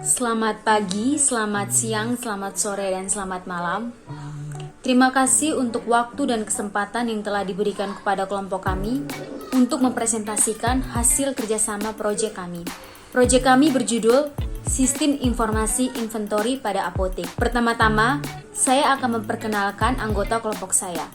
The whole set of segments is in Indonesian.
Selamat pagi, selamat siang, selamat sore, dan selamat malam. Terima kasih untuk waktu dan kesempatan yang telah diberikan kepada kelompok kami untuk mempresentasikan hasil kerjasama proyek kami. Proyek kami berjudul Sistem Informasi Inventory pada Apotek. Pertama-tama, saya akan memperkenalkan anggota kelompok saya.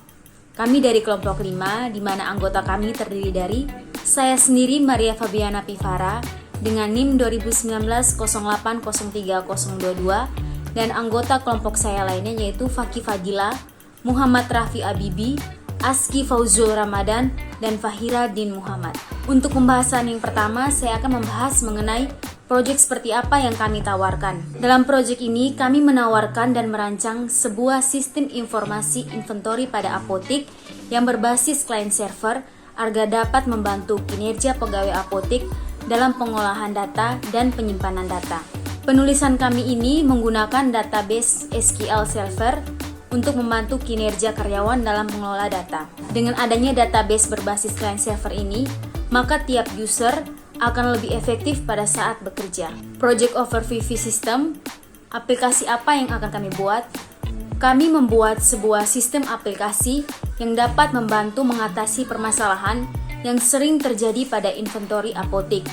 Kami dari kelompok 5, di mana anggota kami terdiri dari saya sendiri Maria Fabiana Pivara dengan NIM 2019-08-03-022 dan anggota kelompok saya lainnya yaitu Faki Fadila, Muhammad Rafi Abibi, Aski Fauzul Ramadan, dan Fahira Din Muhammad. Untuk pembahasan yang pertama, saya akan membahas mengenai proyek seperti apa yang kami tawarkan. Dalam proyek ini, kami menawarkan dan merancang sebuah sistem informasi inventory pada apotek yang berbasis client server agar dapat membantu kinerja pegawai apotek dalam pengolahan data dan penyimpanan data. Penulisan kami ini menggunakan database SQL Server untuk membantu kinerja karyawan dalam mengelola data. Dengan adanya database berbasis client server ini, maka tiap user akan lebih efektif pada saat bekerja. Project Overview System, aplikasi apa yang akan kami buat? Kami membuat sebuah sistem aplikasi yang dapat membantu mengatasi permasalahan yang sering terjadi pada inventory apotek,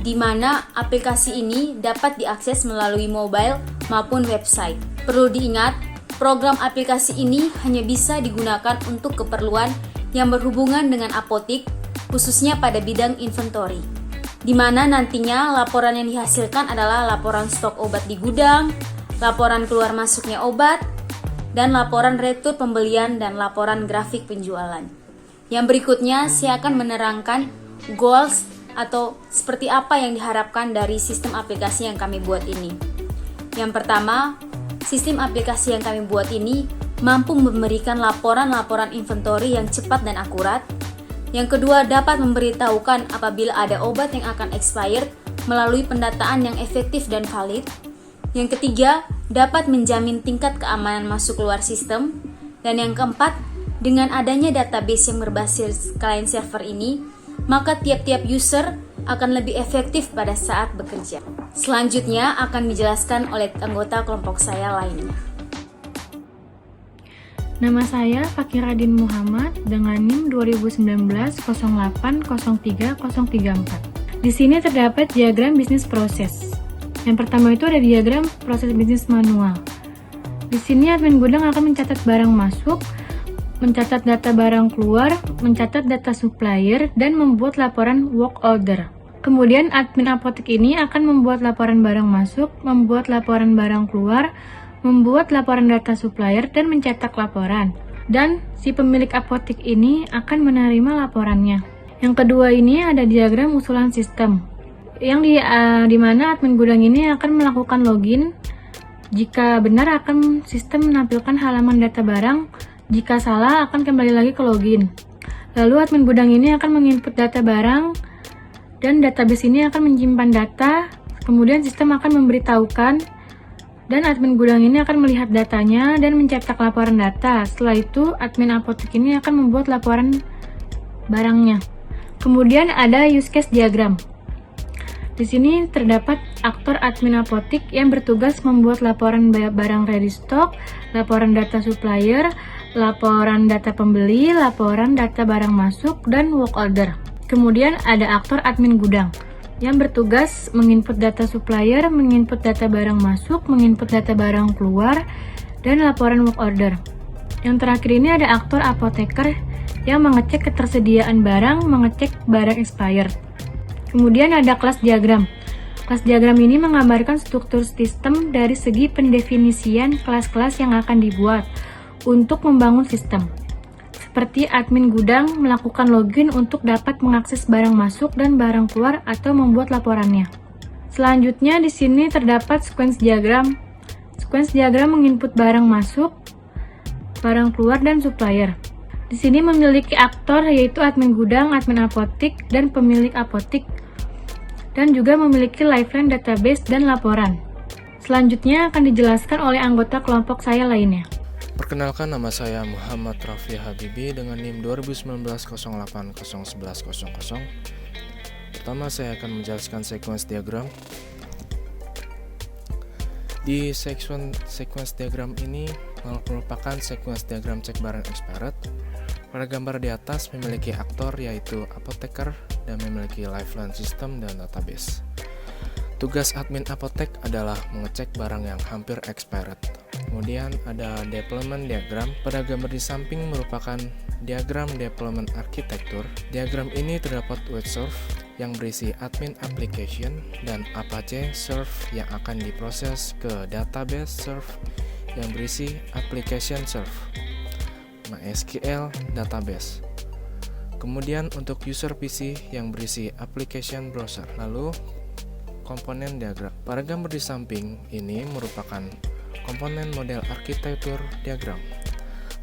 di mana aplikasi ini dapat diakses melalui mobile maupun website. Perlu diingat, program aplikasi ini hanya bisa digunakan untuk keperluan yang berhubungan dengan apotek, khususnya pada bidang inventory, di mana nantinya laporan yang dihasilkan adalah laporan stok obat di gudang, laporan keluar masuknya obat, dan laporan retur pembelian dan laporan grafik penjualan. Yang berikutnya, saya akan menerangkan goals atau seperti apa yang diharapkan dari sistem aplikasi yang kami buat ini. Yang pertama, sistem aplikasi yang kami buat ini mampu memberikan laporan-laporan inventory yang cepat dan akurat. Yang kedua, dapat memberitahukan apabila ada obat yang akan expired melalui pendataan yang efektif dan valid. Yang ketiga, dapat menjamin tingkat keamanan masuk keluar sistem. Dan yang keempat, dengan adanya database yang berbasis client server ini, maka tiap-tiap user akan lebih efektif pada saat bekerja. Selanjutnya akan dijelaskan oleh anggota kelompok saya lainnya. Nama saya Fakira Din Muhammad dengan NIM 2019-08-03-034. Di sini terdapat diagram bisnis proses. Yang pertama itu ada diagram proses bisnis manual. Di sini admin gudang akan mencatat barang masuk, mencatat data barang keluar, mencatat data supplier, dan membuat laporan work order. Kemudian admin apotek ini akan membuat laporan barang masuk, membuat laporan barang keluar, membuat laporan data supplier, dan mencetak laporan. Dan si pemilik apotek ini akan menerima laporannya. Yang kedua ini ada diagram usulan sistem, yang di mana admin gudang ini akan melakukan login. Jika benar akan sistem menampilkan halaman data barang, jika salah akan kembali lagi ke login. Lalu admin gudang ini akan menginput data barang dan database ini akan menyimpan data. Kemudian sistem akan memberitahukan dan admin gudang ini akan melihat datanya dan mencetak laporan data. Setelah itu admin apotek ini akan membuat laporan barangnya. Kemudian ada use case diagram. Di sini terdapat aktor admin apotek yang bertugas membuat laporan barang ready stock, laporan data supplier, laporan data pembeli, laporan data barang masuk, dan work order. Kemudian ada aktor admin gudang yang bertugas menginput data supplier, menginput data barang masuk, menginput data barang keluar, dan laporan work order. Yang terakhir ini ada aktor apoteker yang mengecek ketersediaan barang, mengecek barang expired. Kemudian ada kelas diagram. Kelas diagram ini menggambarkan struktur sistem dari segi pendefinisian kelas-kelas yang akan dibuat untuk membangun sistem. Seperti admin gudang melakukan login untuk dapat mengakses barang masuk dan barang keluar atau membuat laporannya. Selanjutnya di sini terdapat sequence diagram. Sequence diagram menginput barang masuk, barang keluar, dan supplier. Di sini memiliki aktor yaitu admin gudang, admin apotek, dan pemilik apotek, dan juga memiliki lifeline database dan laporan. Selanjutnya akan dijelaskan oleh anggota kelompok saya lainnya. Perkenalkan, nama saya Muhammad Rafi Habibi dengan NIM 2019-08-0110. Pertama, saya akan menjelaskan sequence diagram. Di sequence diagram ini merupakan sequence diagram cek barang expired. Pada gambar di atas memiliki aktor yaitu apoteker dan memiliki lifeline system dan database. Tugas admin apotek adalah mengecek barang yang hampir expired. Kemudian ada deployment diagram. Pada gambar di samping merupakan diagram deployment architecture. Diagram ini terdapat web serve yang berisi admin application dan Apache serve yang akan diproses ke database serve yang berisi application serve, MySQL database. Kemudian untuk user PC yang berisi application browser. Lalu komponen diagram. Pada gambar di samping ini merupakan komponen model arsitektur diagram.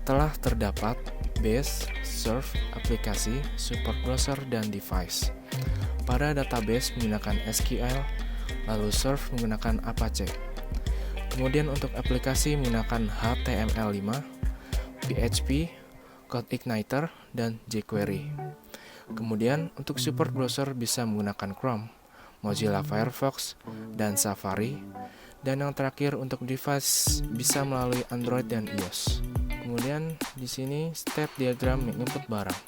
Telah terdapat base, serve, aplikasi, support browser, dan device. Pada database menggunakan SQL, lalu serve menggunakan Apache. Kemudian untuk aplikasi menggunakan HTML5, PHP, CodeIgniter, dan jQuery. Kemudian untuk support browser bisa menggunakan Chrome, Mozilla Firefox, dan Safari. Dan yang terakhir untuk device bisa melalui Android dan iOS. Kemudian di sini state diagram menginput barang.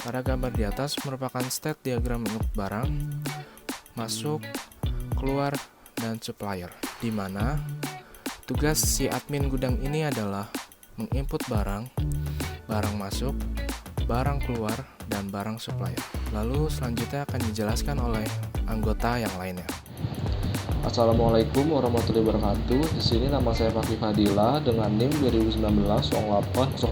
Pada gambar di atas merupakan state diagram menginput barang, masuk, keluar, dan supplier. Di mana tugas si admin gudang ini adalah menginput barang, barang masuk, barang keluar, dan barang supplier. Lalu selanjutnya akan dijelaskan oleh anggota yang lainnya. Assalamualaikum warahmatullahi wabarakatuh. Di sini nama saya Fakih Fadila dengan NIM 2019-08-01106.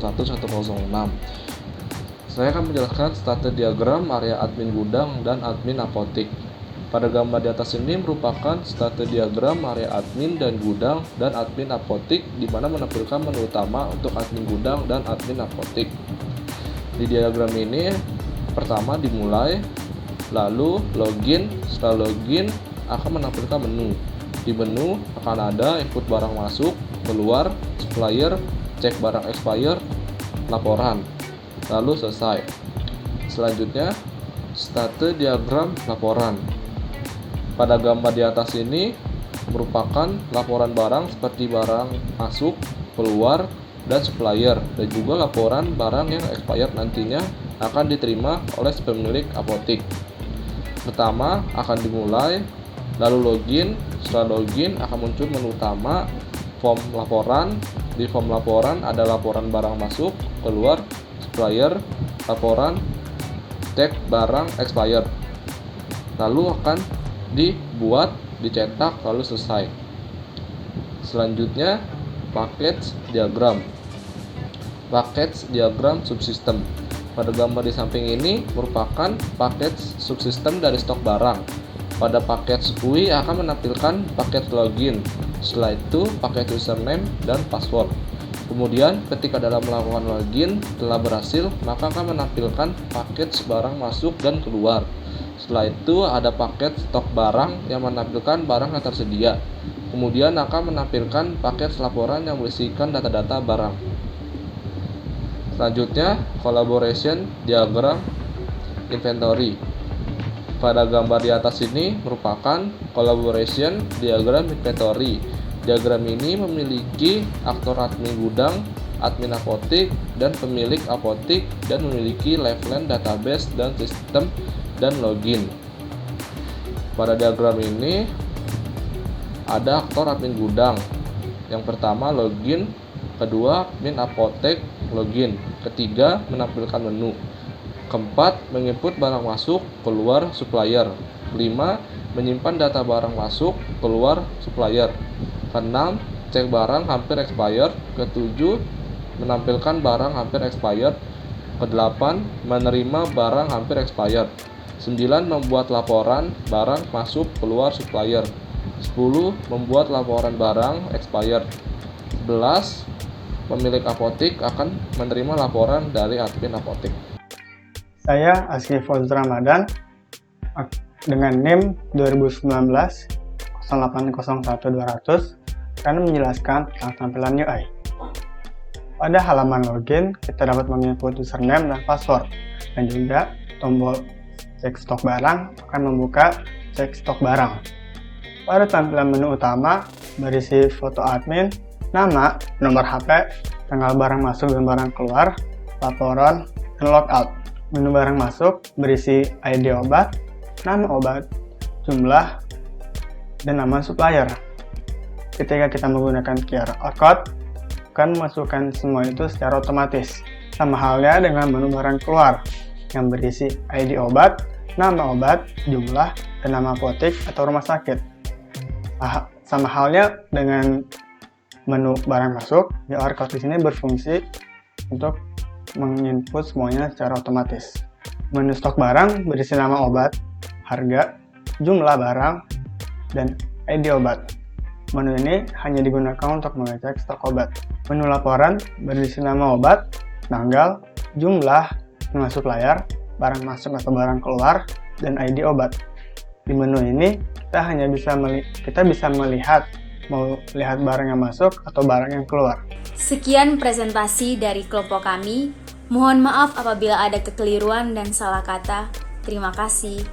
Saya akan menjelaskan status diagram area admin gudang dan admin apotik. Pada gambar di atas ini merupakan status diagram area admin dan gudang dan admin apotik, di mana menampilkan menu utama untuk admin gudang dan admin apotik. Di diagram ini pertama dimulai, lalu login. Setelah login akan menampilkan menu. Di menu akan ada input barang masuk, keluar, supplier, cek barang expired, laporan, lalu selesai. Selanjutnya status diagram laporan. Pada gambar di atas ini merupakan laporan barang seperti barang masuk, keluar, dan supplier, dan juga laporan barang yang expired nantinya akan diterima oleh pemilik apotik. Pertama akan dimulai, lalu login. Setelah login akan muncul menu utama, form laporan. Di form laporan ada laporan barang masuk, keluar, supplier, laporan, cek barang expired. Lalu akan dibuat, dicetak, lalu selesai. Selanjutnya package diagram. Package diagram subsystem. Pada gambar di samping ini merupakan package subsystem dari stok barang. Pada package UI akan menampilkan package login. Setelah itu package username dan password. Kemudian ketika dalam melakukan login telah berhasil, maka akan menampilkan package barang masuk dan keluar. Setelah itu ada paket stok barang yang menampilkan barang yang tersedia. Kemudian akan menampilkan paket laporan yang berisikan data-data barang. Selanjutnya collaboration diagram inventory. Pada gambar di atas ini merupakan collaboration diagram inventory. Diagram ini memiliki aktor admin gudang, admin apotik, dan pemilik apotik, dan memiliki lifeline database dan sistem dan login. Pada diagram ini ada aktor admin gudang. Yang pertama login, kedua admin apotek login, ketiga menampilkan menu, keempat menginput barang masuk, keluar, supplier, kelima menyimpan data barang masuk, keluar, supplier, keenam cek barang hampir expired, ketujuh menampilkan barang hampir expired, kedelapan menerima barang hampir expired, 9 membuat laporan barang masuk, keluar, supplier, 10 membuat laporan barang expired, 11 pemilik apotik akan menerima laporan dari admin apotik. Saya Aski Fauzul Ramadan dengan NIM 2019-0801-200 akan menjelaskan tentang tampilan UI. Pada halaman login, kita dapat menginput username dan password, dan juga tombol cek stok barang akan membuka cek stok barang. Pada tampilan menu utama, berisi foto admin, nama, nomor HP, tanggal barang masuk dan barang keluar, laporan, dan logout. Menu barang masuk berisi ID obat, nama obat, jumlah, dan nama supplier. Ketika kita menggunakan QR code, akan memasukkan semua itu secara otomatis. Sama halnya dengan menu barang keluar yang berisi ID obat, nama obat, jumlah, dan nama apotek atau rumah sakit. Sama halnya dengan menu barang masuk, QR code di sini berfungsi untuk menginput semuanya secara otomatis. Menu stok barang berisi nama obat, harga, jumlah barang, dan ID obat. Menu ini hanya digunakan untuk mengecek stok obat. Menu laporan berisi nama obat, tanggal, jumlah, nama supplier, barang masuk atau barang keluar, dan ID obat. Di menu ini kita bisa melihat mau lihat barang yang masuk atau barang yang keluar. Sekian presentasi dari kelompok kami. Mohon maaf apabila ada kekeliruan dan salah kata. Terima kasih.